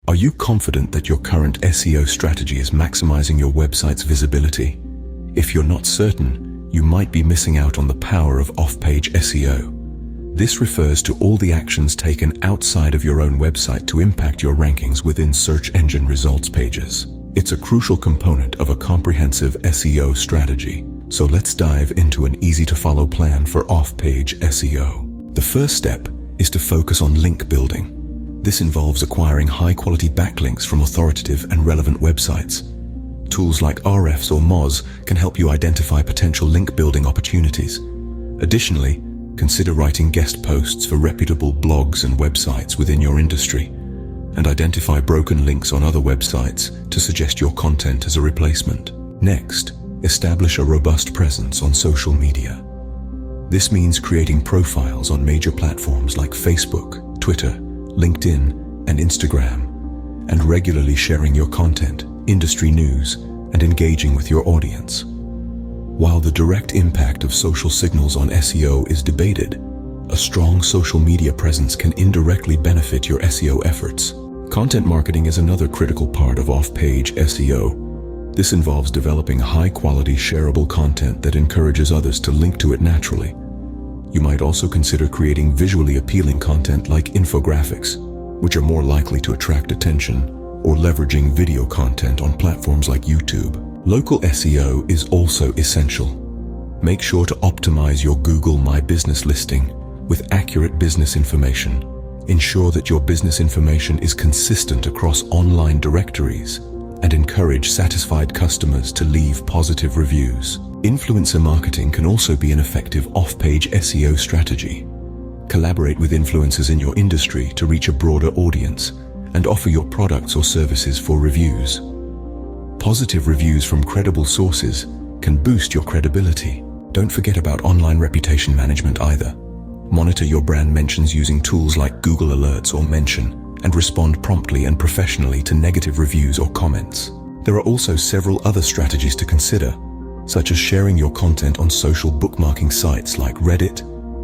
Are you confident that your current SEO strategy is maximizing your website's visibility? If you're not certain, you might be missing out on the power of off-page SEO. This refers to all the actions taken outside of your own website to impact your rankings within search engine results pages. It's a crucial component of a comprehensive SEO strategy. So let's dive into an easy-to-follow plan for off-page SEO. The first step is to focus on link building. This involves acquiring high-quality backlinks from authoritative and relevant websites. Tools like Ahrefs or Moz can help you identify potential link-building opportunities. Additionally, consider writing guest posts for reputable blogs and websites within your industry, and identify broken links on other websites to suggest your content as a replacement. Next, establish a robust presence on social media. This means creating profiles on major platforms like Facebook, Twitter, LinkedIn, and Instagram, and regularly sharing your content, industry news, and engaging with your audience. While the direct impact of social signals on SEO is debated, a strong social media presence can indirectly benefit your SEO efforts. Content marketing is another critical part of off-page SEO. This involves developing high-quality, shareable content that encourages others to link to it naturally. You might also consider creating visually appealing content like infographics, which are more likely to attract attention, or leveraging video content on platforms like YouTube. Local SEO is also essential. Make sure to optimize your Google My Business listing with accurate business information. Ensure that your business information is consistent across online directories, and encourage satisfied customers to leave positive reviews. Influencer marketing can also be an effective off-page SEO strategy. Collaborate with influencers in your industry to reach a broader audience and offer your products or services for reviews. Positive reviews from credible sources can boost your credibility. Don't forget about online reputation management either. Monitor your brand mentions using tools like Google Alerts or Mention, and respond promptly and professionally to negative reviews or comments. There are also several other strategies to consider, such as sharing your content on social bookmarking sites like Reddit,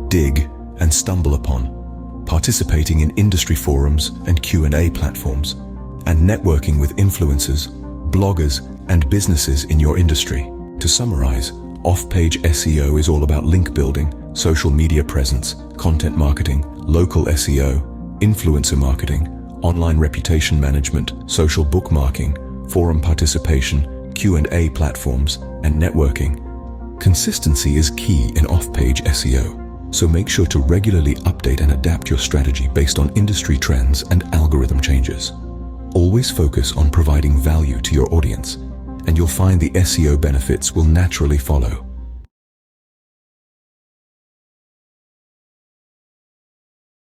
Dig, and StumbleUpon, participating in industry forums and Q&A platforms, and networking with influencers, bloggers, and businesses in your industry. To summarize, off-page SEO is all about link building, social media presence, content marketing, local SEO, influencer marketing, online reputation management, social bookmarking, forum participation, Q&A platforms, and networking. Consistency is key in off-page SEO, so make sure to regularly update and adapt your strategy based on industry trends and algorithm changes. Always focus on providing value to your audience, and you'll find the SEO benefits will naturally follow.